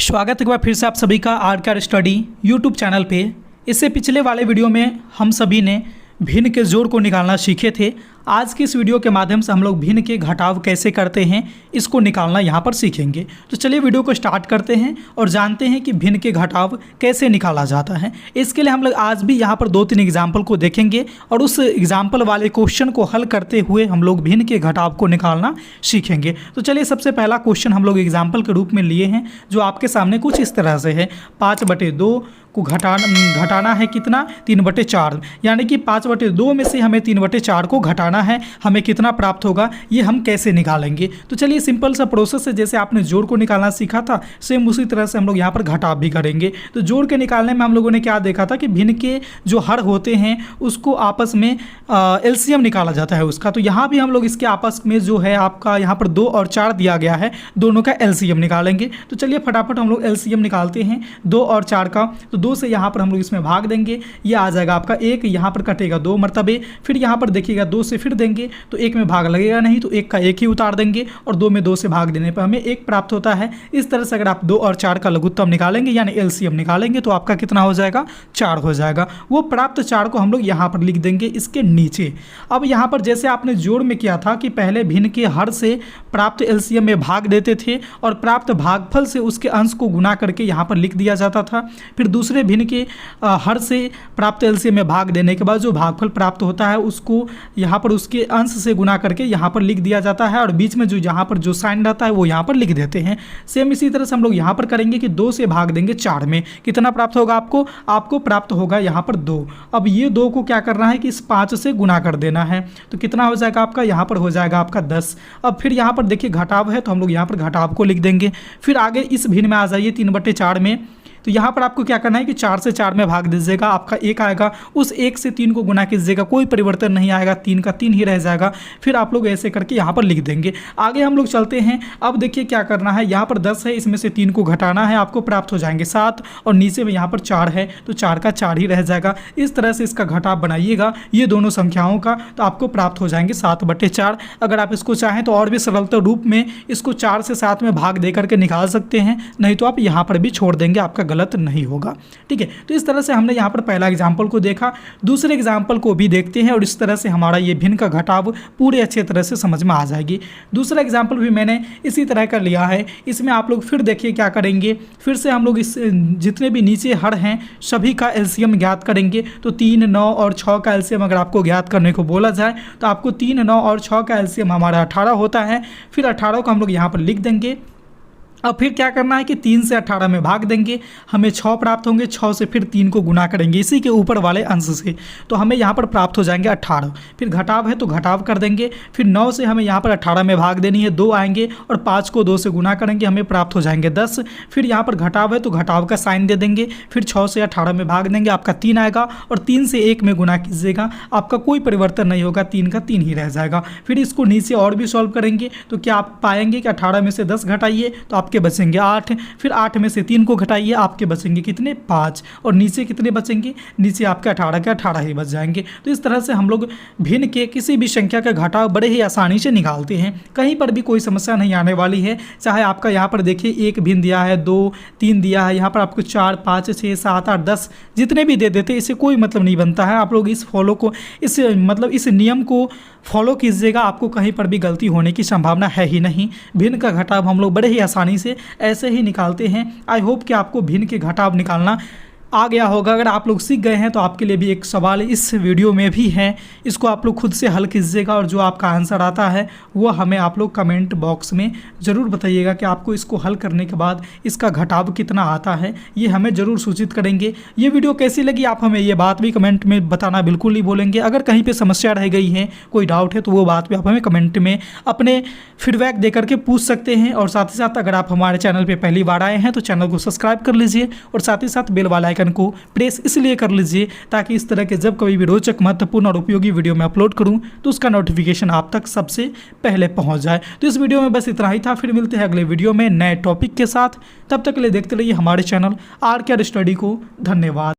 स्वागत है एक बार फिर से आप सभी का आर स्टडी यूट्यूब चैनल पे। इससे पिछले वाले वीडियो में हम सभी ने भिन्न के जोड़ को निकालना सीखे थे। आज की इस वीडियो के माध्यम से हम लोग भिन्न के घटाव कैसे करते हैं इसको निकालना यहाँ पर सीखेंगे। तो चलिए वीडियो को स्टार्ट करते हैं और जानते हैं कि भिन्न के घटाव कैसे निकाला जाता है। इसके लिए हम लोग आज भी यहाँ पर 2-3 एग्जाम्पल को देखेंगे और उस एग्जाम्पल वाले क्वेश्चन को हल करते हुए हम लोग भिन्न के घटाव को निकालना सीखेंगे। तो चलिए सबसे पहला क्वेश्चन हम लोग एग्जाम्पल के रूप में लिए हैं जो आपके सामने कुछ इस तरह से है। 5/2 को घटाना है कितना 3/4, यानी कि 5/2 में से हमें 3/4 को घटाना है। हमें कितना प्राप्त होगा ये हम कैसे निकालेंगे। तो चलिए सिंपल सा प्रोसेस है, जैसे आपने जोड़ को निकालना सीखा था सेम उसी तरह से हम लोग यहाँ पर घटाव भी करेंगे। तो जोड़ के निकालने में हम लोगों ने क्या देखा था कि भिन्न के जो हर होते हैं उसको आपस में एलसीएम निकाला जाता है उसका। तो यहाँ भी हम लोग इसके आपस में जो है आपका यहाँ पर 2 और 4 दिया गया है, दोनों का एलसीएम निकालेंगे। तो चलिए फटाफट हम लोग एलसीएम निकालते हैं 2 और 4 का। तो 2 से यहाँ पर हम लोग इसमें भाग देंगे, ये आ जाएगा आपका 1, यहाँ पर कटेगा 2 मरतबे। फिर यहाँ पर देखिएगा 2 से फिर देंगे तो 1 में भाग लगेगा नहीं, तो 1 का 1 ही उतार देंगे और 2 में 2 से भाग देने पर हमें 1 प्राप्त होता है। इस तरह से अगर आप 2 और 4 का लघुत्तम निकालेंगे यानी एलसीएम निकालेंगे तो आपका कितना हो जाएगा 4 हो जाएगा। वो प्राप्त 4 को हम लोग यहाँ पर लिख देंगे इसके नीचे। अब यहाँ पर जैसे आपने जोड़ में किया था कि पहले भिन्न के हर से प्राप्त एलसीएम में भाग देते थे और प्राप्त भागफल से उसके अंश को गुना करके यहाँ पर लिख दिया जाता था। फिर दूसरे भिन्न के हर से प्राप्त एलसीएम में भाग देने के बाद जो भागफल प्राप्त होता है उसको यहाँ पर उसके अंश से गुना करके यहाँ पर लिख दिया जाता है और बीच में जो यहाँ पर जो साइन रहता है वो यहाँ पर लिख देते हैं। सेम इसी तरह से हम लोग यहाँ पर करेंगे कि 2 से भाग देंगे 4 में, कितना प्राप्त होगा आपको प्राप्त होगा यहाँ पर 2। अब ये 2 को क्या करना है कि इस 5 से गुना कर देना है, तो कितना हो जाएगा आपका यहाँ पर हो जाएगा आपका 10। अब फिर यहाँ पर देखिए घटाव है तो हम लोग यहाँ पर घटाव को लिख देंगे। फिर आगे इस भिन्न में आ जाइए 3/4 में। तो यहाँ पर आपको क्या करना है कि 4 से 4 में भाग दीजिएगा, आपका 1 आएगा, उस 1 से 3 को गुना कीजिएगा, कोई परिवर्तन नहीं आएगा, 3 का 3 ही रह जाएगा। फिर आप लोग ऐसे करके यहाँ पर लिख देंगे। आगे हम लोग चलते हैं। अब देखिए क्या करना है, यहाँ पर 10 है, इसमें से 3 को घटाना है, आपको प्राप्त हो जाएंगे 7 और नीचे में यहाँ पर 4 है तो 4 का 4 ही रह जाएगा। इस तरह से इसका घटाव बनाइएगा ये दोनों संख्याओं का, तो आपको प्राप्त हो जाएंगे 7/4। अगर आप इसको चाहें तो और भी सरलता रूप में इसको 4 से 7 में भाग दे करके निकाल सकते हैं, नहीं तो आप यहाँ पर भी छोड़ देंगे, आपका गलत नहीं होगा। ठीक है, तो इस तरह से हमने यहाँ पर पहला एग्जाम्पल को देखा। दूसरे एग्जाम्पल को भी देखते हैं और इस तरह से हमारा ये भिन्न का घटाव पूरे अच्छे तरह से समझ में आ जाएगी। दूसरा एग्जाम्पल भी मैंने इसी तरह का लिया है। इसमें आप लोग फिर देखिए क्या करेंगे, फिर से हम लोग इस जितने भी नीचे हर हैं सभी का एलसीएम ज्ञात करेंगे। तो 3, 9 और 6 का एलसीएम अगर आपको ज्ञात करने को बोला जाए तो आपको 3, 9 और 6 का एलसीएम हमारा 18 होता है। फिर 18 को हम लोग यहाँ पर लिख देंगे। अब फिर क्या करना है कि 3 से 18 में भाग देंगे, हमें 6 प्राप्त होंगे। 6 से फिर 3 को गुना करेंगे इसी के ऊपर वाले अंश से, तो हमें यहाँ पर प्राप्त हो जाएंगे 18। फिर घटाव है तो घटाव कर देंगे। फिर 9 से हमें यहाँ पर 18 में भाग देनी है, 2 आएंगे और 5 को 2 से गुना करेंगे, हमें प्राप्त हो जाएंगे 10। फिर यहाँ पर घटाव है तो घटाव का साइन दे देंगे। फिर 6 से 18 में भाग देंगे, आपका 3 आएगा और 3 से 1 में गुना कीजिएगा, आपका कोई परिवर्तन नहीं होगा, 3 का 3 ही रह जाएगा। फिर इसको नीचे और भी सॉल्व करेंगे तो क्या आप पाएंगे कि 18 में से 10 घटाइए तो आपके बचेंगे 8। फिर 8 में से 3 को घटाइए, आपके बचेंगे कितने 5 और नीचे कितने बचेंगे, नीचे आपके 18 के 18 ही बच जाएंगे। तो इस तरह से हम लोग भिन्न के किसी भी संख्या का घटाव बड़े ही आसानी से निकालते हैं, कहीं पर भी कोई समस्या नहीं आने वाली है। चाहे आपका यहाँ पर देखिए 1 भिन्न दिया है, 2, 3 दिया है, यहाँ पर आपको 4, 5, 6, 7, 8, 10 जितने भी दे देते इससे कोई मतलब नहीं बनता है। आप लोग इस नियम को फॉलो कीजिएगा, आपको कहीं पर भी गलती होने की संभावना है ही नहीं। भिन्न का घटाव हम लोग बड़े ही आसानी से ऐसे ही निकालते हैं। आई होप कि आपको भिन्न के घटाव निकालना आ गया होगा। अगर आप लोग सीख गए हैं तो आपके लिए भी एक सवाल इस वीडियो में भी है, इसको आप लोग खुद से हल कीजिएगा और जो आपका आंसर आता है वो हमें आप लोग कमेंट बॉक्स में ज़रूर बताइएगा कि आपको इसको हल करने के बाद इसका घटाव कितना आता है, ये हमें ज़रूर सूचित करेंगे। ये वीडियो कैसी लगी आप हमें ये बात भी कमेंट में बताना बिल्कुल नहीं भूलेंगे। अगर कहीं पर समस्या रह गई है, कोई डाउट है तो वो बात भी आप हमें कमेंट में अपने फीडबैक दे करके पूछ सकते हैं। और साथ ही साथ अगर आप हमारे चैनल पर पहली बार आए हैं तो चैनल को सब्सक्राइब कर लीजिए और साथ ही साथ बेल वाला आइकन को प्रेस इसलिए कर लीजिए ताकि इस तरह के जब कभी भी रोचक, महत्वपूर्ण और उपयोगी वीडियो में अपलोड करूं तो उसका नोटिफिकेशन आप तक सबसे पहले पहुंच जाए। तो इस वीडियो में बस इतना ही था, फिर मिलते हैं अगले वीडियो में नए टॉपिक के साथ। तब तक के लिए देखते रहिए हमारे चैनल आर स्टडी को। धन्यवाद।